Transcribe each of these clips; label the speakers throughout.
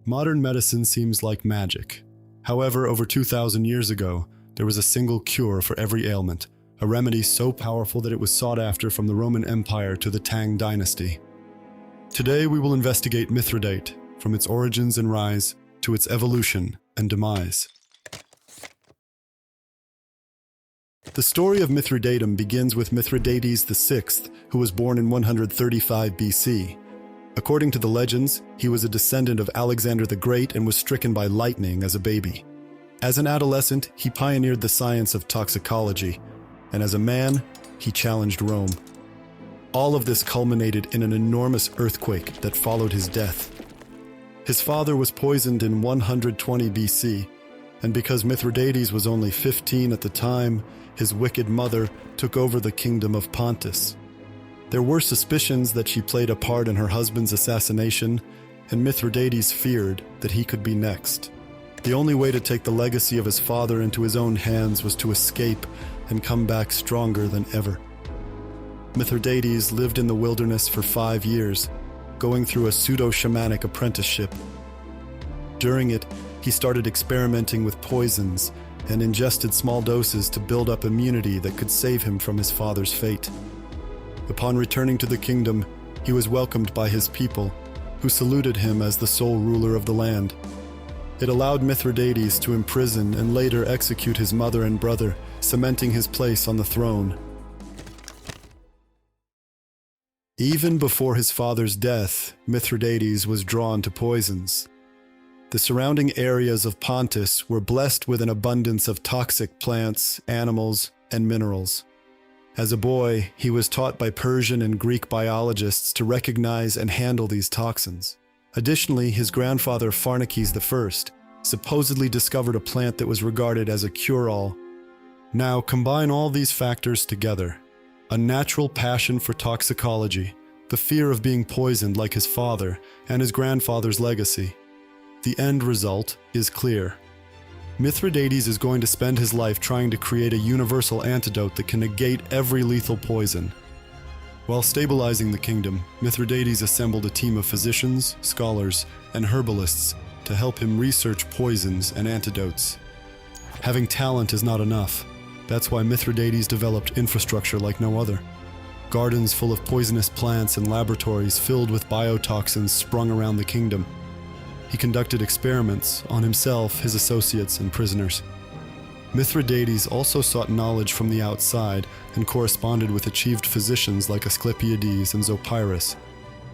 Speaker 1: Modern medicine seems like magic. However, over 2,000 years ago, there was a single cure for every ailment, a remedy so powerful that it was sought after from the Roman Empire to the Tang dynasty. Today, we will investigate Mithridate, from its origins and rise to its evolution and demise. The story of Mithridatum begins with Mithridates VI, who was born in 135 BC. According to the legends, he was a descendant of Alexander the Great and was stricken by lightning as a baby. As an adolescent, he pioneered the science of toxicology, and as a man, he challenged Rome. All of this culminated in an enormous earthquake that followed his death. His father was poisoned in 120 BC, and because Mithridates was only 15 at the time, his wicked mother took over the kingdom of Pontus. There were suspicions that she played a part in her husband's assassination, and Mithridates feared that he could be next. The only way to take the legacy of his father into his own hands was to escape and come back stronger than ever. Mithridates lived in the wilderness for 5 years, going through a pseudo-shamanic apprenticeship. During it, he started experimenting with poisons and ingested small doses to build up immunity that could save him from his father's fate. Upon returning to the kingdom, he was welcomed by his people, who saluted him as the sole ruler of the land. It allowed Mithridates to imprison and later execute his mother and brother, cementing his place on the throne. Even before his father's death, Mithridates was drawn to poisons. The surrounding areas of Pontus were blessed with an abundance of toxic plants, animals, and minerals. As a boy, he was taught by Persian and Greek biologists to recognize and handle these toxins. Additionally, his grandfather Pharnaces I supposedly discovered a plant that was regarded as a cure-all. Now combine all these factors together: a natural passion for toxicology, the fear of being poisoned like his father, and his grandfather's legacy. The end result is clear. Mithridates is going to spend his life trying to create a universal antidote that can negate every lethal poison. While stabilizing the kingdom, Mithridates assembled a team of physicians, scholars, and herbalists to help him research poisons and antidotes. Having talent is not enough. That's why Mithridates developed infrastructure like no other. Gardens full of poisonous plants and laboratories filled with biotoxins sprung around the kingdom. He conducted experiments on himself, his associates, and prisoners. Mithridates also sought knowledge from the outside and corresponded with achieved physicians like Asclepiades and Zopyrus.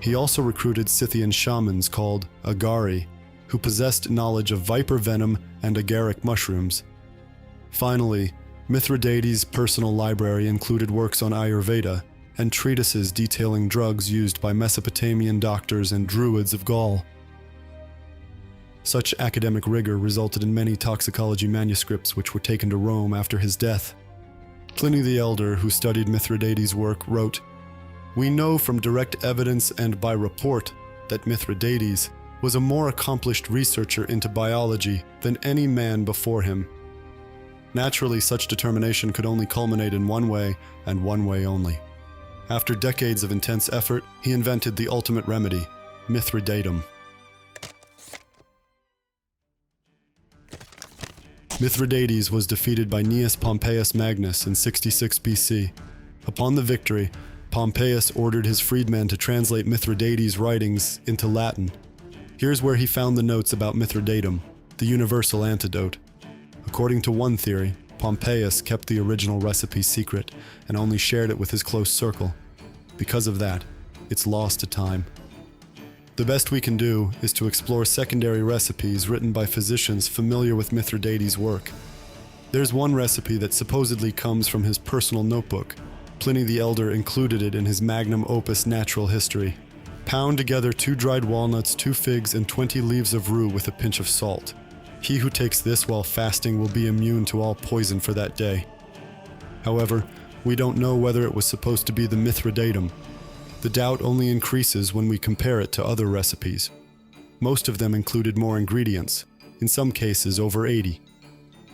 Speaker 1: He also recruited Scythian shamans called Agari, who possessed knowledge of viper venom and agaric mushrooms. Finally, Mithridates' personal library included works on Ayurveda and treatises detailing drugs used by Mesopotamian doctors and druids of Gaul. Such academic rigor resulted in many toxicology manuscripts which were taken to Rome after his death. Pliny the Elder, who studied Mithridates' work, wrote, "We know from direct evidence and by report that Mithridates was a more accomplished researcher into biology than any man before him." Naturally, such determination could only culminate in one way, and one way only. After decades of intense effort, he invented the ultimate remedy, Mithridatum. Mithridates was defeated by Gnaeus Pompeius Magnus in 66 BC. Upon the victory, Pompeius ordered his freedmen to translate Mithridates' writings into Latin. Here's where he found the notes about Mithridatum, the universal antidote. According to one theory, Pompeius kept the original recipe secret and only shared it with his close circle. Because of that, it's lost to time. The best we can do is to explore secondary recipes written by physicians familiar with Mithridates' work. There's one recipe that supposedly comes from his personal notebook. Pliny the Elder included it in his magnum opus Natural History. Pound together 2 dried walnuts, 2 figs, and 20 leaves of rue with a pinch of salt. He who takes this while fasting will be immune to all poison for that day. However, we don't know whether it was supposed to be the Mithridatum. The doubt only increases when we compare it to other recipes. Most of them included more ingredients, in some cases over 80.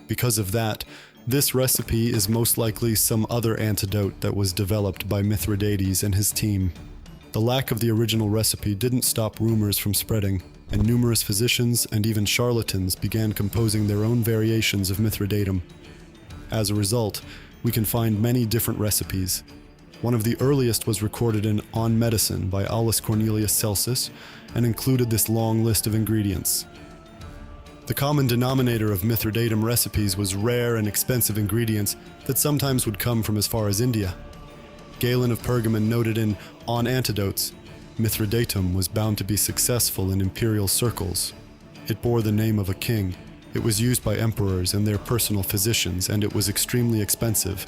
Speaker 1: Because of that, this recipe is most likely some other antidote that was developed by Mithridates and his team. The lack of the original recipe didn't stop rumors from spreading. and numerous physicians and even charlatans began composing their own variations of mithridatum. As a result, we can find many different recipes. One of the earliest was recorded in On Medicine by Aulus Cornelius Celsus and included this long list of ingredients. The common denominator of mithridatum recipes was rare and expensive ingredients that sometimes would come from as far as India. Galen of Pergamon noted in On Antidotes, Mithridatum was bound to be successful in imperial circles. It bore the name of a king. It was used by emperors and their personal physicians, and it was extremely expensive.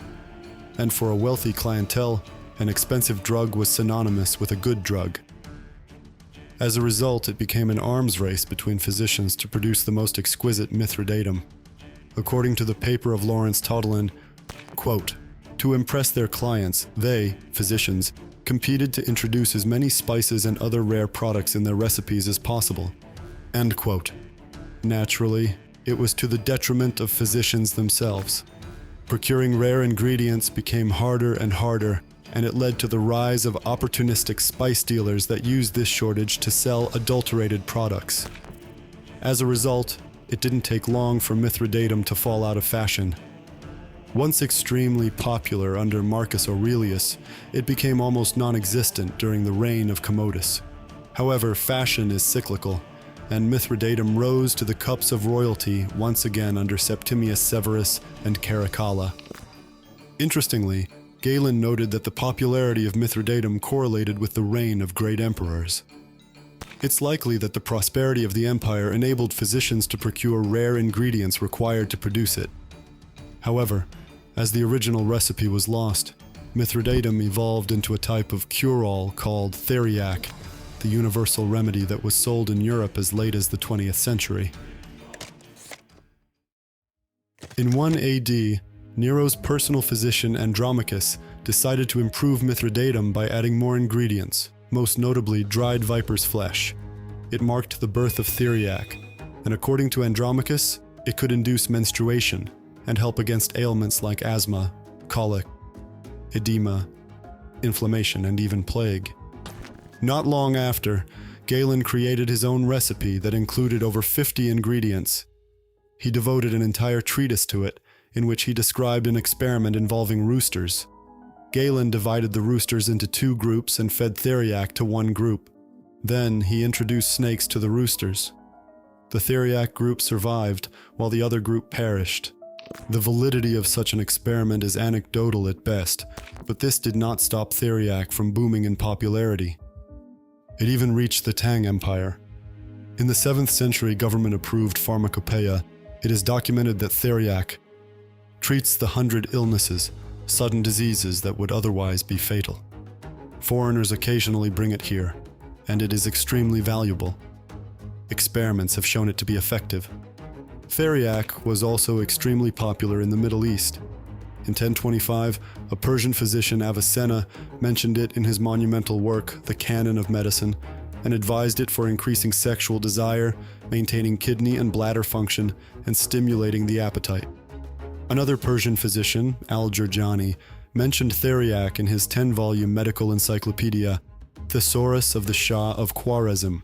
Speaker 1: And for a wealthy clientele, an expensive drug was synonymous with a good drug. As a result, it became an arms race between physicians to produce the most exquisite mithridatum. According to the paper of Lawrence Tottelin, quote, "To impress their clients, they, physicians, competed to introduce as many spices and other rare products in their recipes as possible." End quote. Naturally, it was to the detriment of physicians themselves. Procuring rare ingredients became harder and harder, and it led to the rise of opportunistic spice dealers that used this shortage to sell adulterated products. As a result, it didn't take long for mithridatum to fall out of fashion. Once extremely popular under Marcus Aurelius, it became almost non-existent during the reign of Commodus. However, fashion is cyclical, and mithridatum rose to the cups of royalty once again under Septimius Severus and Caracalla. Interestingly, Galen noted that the popularity of mithridatum correlated with the reign of great emperors. It's likely that the prosperity of the empire enabled physicians to procure rare ingredients required to produce it. However, as the original recipe was lost, mithridatum evolved into a type of cure-all called Theriac, the universal remedy that was sold in Europe as late as the 20th century. In 1 AD, Nero's personal physician Andromachus decided to improve mithridatum by adding more ingredients, most notably dried viper's flesh. It marked the birth of Theriac, and according to Andromachus, it could induce menstruation and help against ailments like asthma, colic, edema, inflammation, and even plague. Not long after, Galen created his own recipe that included over 50 ingredients. He devoted an entire treatise to it, in which he described an experiment involving roosters. Galen divided the roosters into 2 groups and fed Theriac to one group. Then he introduced snakes to the roosters. The Theriac group survived, while the other group perished. The validity of such an experiment is anecdotal at best, but this did not stop Theriac from booming in popularity. It even reached the Tang Empire. In the 7th century government-approved pharmacopoeia, it is documented that Theriac treats the 100 illnesses, sudden diseases that would otherwise be fatal. Foreigners occasionally bring it here, and it is extremely valuable. Experiments have shown it to be effective. Theriac was also extremely popular in the Middle East. In 1025, a Persian physician Avicenna mentioned it in his monumental work, The Canon of Medicine, and advised it for increasing sexual desire, maintaining kidney and bladder function, and stimulating the appetite. Another Persian physician, Al-Jurjani, mentioned Theriac in his 10-volume medical encyclopedia, Thesaurus of the Shah of Khwarezm.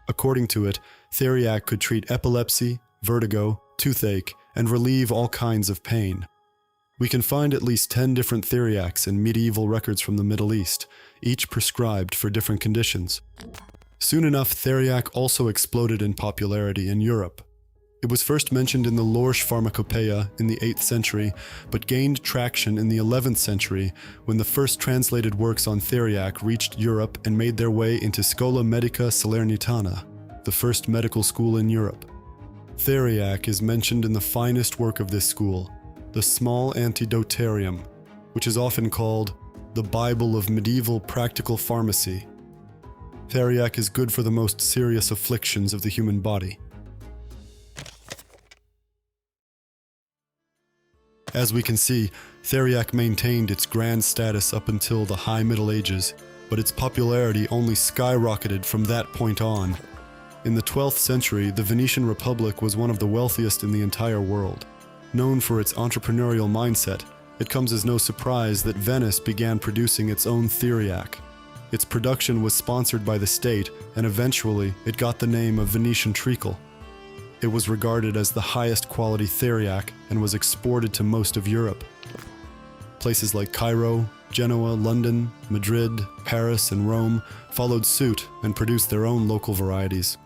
Speaker 1: According to it, Theriac could treat epilepsy, vertigo, toothache, and relieve all kinds of pain. We can find at least 10 different Theriacs in medieval records from the Middle East, each prescribed for different conditions. Soon enough, Theriac also exploded in popularity in Europe. It was first mentioned in the Lorsch Pharmacopoeia in the 8th century, but gained traction in the 11th century when the first translated works on Theriac reached Europe and made their way into Schola Medica Salernitana, the first medical school in Europe. Theriac is mentioned in the finest work of this school, the Small Antidotarium, which is often called the Bible of medieval practical pharmacy. Theriac is good for the most serious afflictions of the human body. As we can see, Theriac maintained its grand status up until the High Middle Ages, but its popularity only skyrocketed from that point on. In the 12th century, the Venetian Republic was one of the wealthiest in the entire world. Known for its entrepreneurial mindset, it comes as no surprise that Venice began producing its own Theriac. Its production was sponsored by the state, and eventually it got the name of Venetian treacle. It was regarded as the highest quality Theriac and was exported to most of Europe. Places like Cairo, Genoa, London, Madrid, Paris, and Rome followed suit and produced their own local varieties.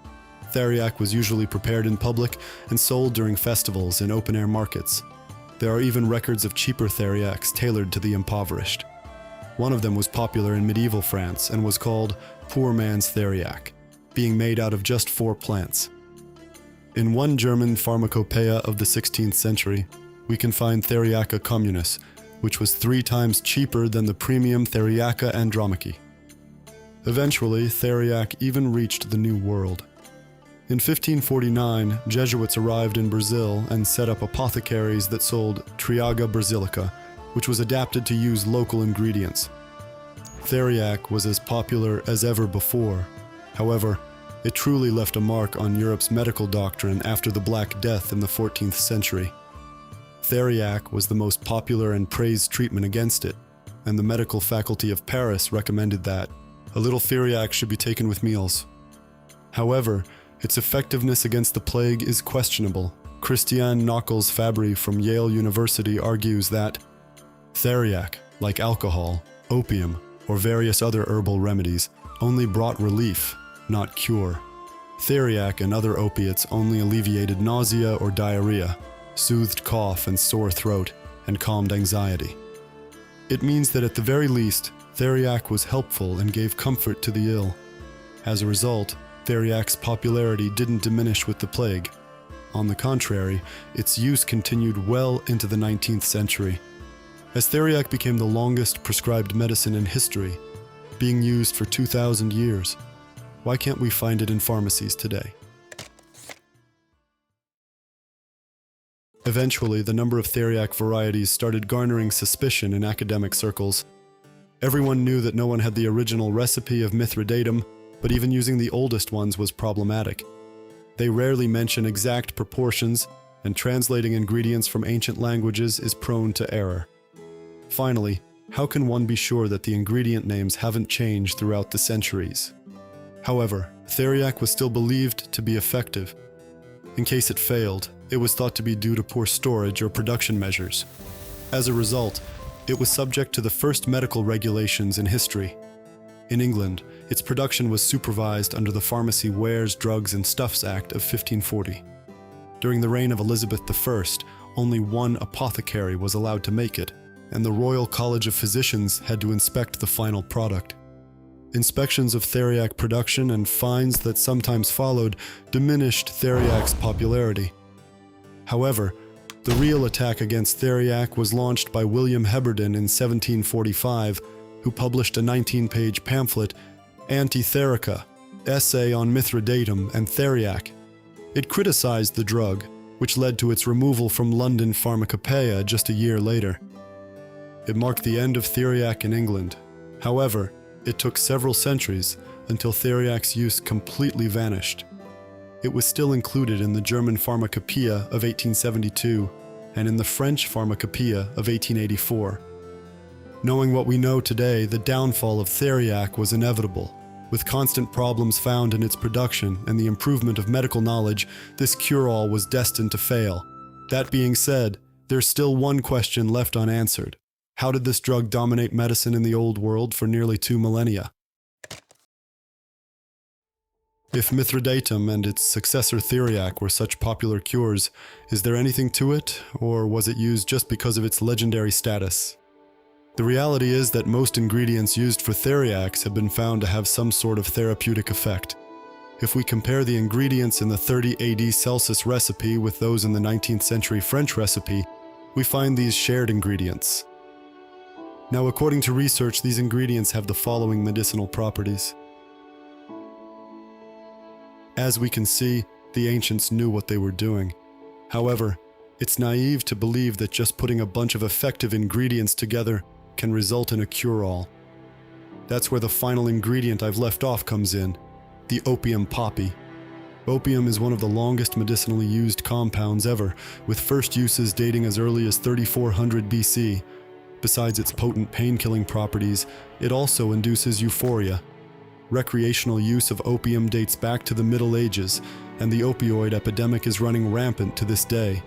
Speaker 1: Theriac was usually prepared in public and sold during festivals in open-air markets. There are even records of cheaper Theriacs tailored to the impoverished. One of them was popular in medieval France and was called poor man's Theriac, being made out of just 4 plants. In one German pharmacopoeia of the 16th century, we can find Theriaca communis, which was 3 times cheaper than the premium Theriaca andromache. Eventually, Theriac even reached the New World. In 1549, Jesuits arrived in Brazil and set up apothecaries that sold Triaga brasilica, which was adapted to use local ingredients. Theriac was as popular as ever before. However, it truly left a mark on Europe's medical doctrine after the Black Death in the 14th century. Theriac was the most popular and praised treatment against it, and the medical faculty of Paris recommended that a little Theriac should be taken with meals. However, its effectiveness against the plague is questionable. Christiane Nockels-Fabbri from Yale University argues that Theriac, like alcohol, opium, or various other herbal remedies, only brought relief, not cure. Theriac and other opiates only alleviated nausea or diarrhea, soothed cough and sore throat, and calmed anxiety. It means that at the very least, Theriac was helpful and gave comfort to the ill. As a result, Theriac's popularity didn't diminish with the plague. On the contrary, its use continued well into the 19th century. As Theriac became the longest prescribed medicine in history, being used for 2,000 years, why can't we find it in pharmacies today? Eventually, the number of Theriac varieties started garnering suspicion in academic circles. Everyone knew that no one had the original recipe of Mithridatum, but even using the oldest ones was problematic. They rarely mention exact proportions, and translating ingredients from ancient languages is prone to error. Finally, how can one be sure that the ingredient names haven't changed throughout the centuries? However, Theriac was still believed to be effective. In case it failed, it was thought to be due to poor storage or production measures. As a result, it was subject to the first medical regulations in history. In England, its production was supervised under the Pharmacy Wares, Drugs and Stuffs Act of 1540. During the reign of Elizabeth I, only one apothecary was allowed to make it, and the Royal College of Physicians had to inspect the final product. Inspections of Theriac production and fines that sometimes followed diminished Theriac's popularity. However, the real attack against Theriac was launched by William Heberden in 1745, who published a 19-page pamphlet, Anti-Theriaca, Essay on Mithridatum and Theriac. It criticized the drug, which led to its removal from London Pharmacopoeia just a year later. It marked the end of Theriac in England. However, it took several centuries until Theriac's use completely vanished. It was still included in the German Pharmacopoeia of 1872 and in the French Pharmacopoeia of 1884. Knowing what we know today, the downfall of Theriac was inevitable. With constant problems found in its production and the improvement of medical knowledge, this cure-all was destined to fail. That being said, there's still one question left unanswered. How did this drug dominate medicine in the Old World for nearly 2 millennia? If Mithridatum and its successor Theriac were such popular cures, is there anything to it, or was it used just because of its legendary status? The reality is that most ingredients used for Theriacs have been found to have some sort of therapeutic effect. If we compare the ingredients in the 30 AD Celsus recipe with those in the 19th century French recipe, we find these shared ingredients. Now, according to research, these ingredients have the following medicinal properties. As we can see, the ancients knew what they were doing. However, it's naive to believe that just putting a bunch of effective ingredients together can result in a cure-all. That's where the final ingredient I've left off comes in, the opium poppy. Opium is one of the longest medicinally used compounds ever, with first uses dating as early as 3400 BC. Besides its potent pain-killing properties, it also induces euphoria. Recreational use of opium dates back to the Middle Ages, and the opioid epidemic is running rampant to this day.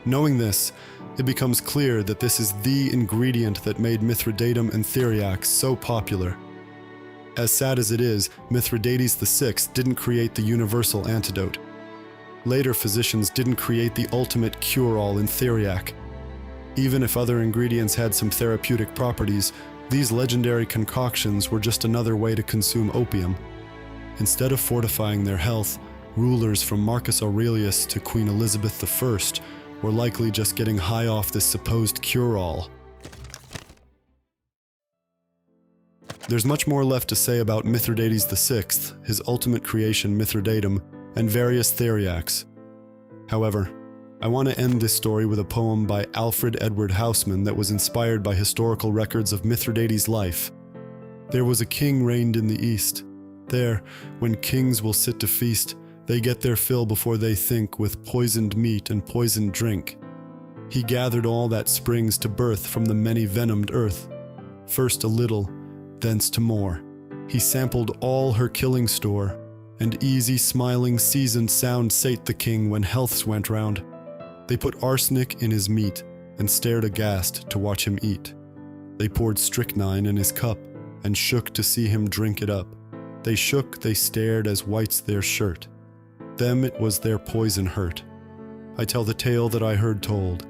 Speaker 1: Knowing this, it becomes clear that this is the ingredient that made Mithridatum and Theriac so popular. As sad as it is, Mithridates VI didn't create the universal antidote. Later physicians didn't create the ultimate cure-all in Theriac. Even if other ingredients had some therapeutic properties, these legendary concoctions were just another way to consume opium. Instead of fortifying their health, rulers from Marcus Aurelius to Queen Elizabeth I were likely just getting high off this supposed cure-all. There's much more left to say about Mithridates VI, his ultimate creation Mithridatum, and various Theriacs. However, I want to end this story with a poem by Alfred Edward Houseman that was inspired by historical records of Mithridates' life. There was a king reigned in the east. There, when kings will sit to feast, they get their fill before they think with poisoned meat and poisoned drink. He gathered all that springs to birth from the many venomed earth. First a little, thence to more. He sampled all her killing store, and easy, smiling, seasoned sound sate the king when healths went round. They put arsenic in his meat, and stared aghast to watch him eat. They poured strychnine in his cup, and shook to see him drink it up. They shook, they stared as white's their shirt. Them it was their poison hurt. I tell the tale that I heard told.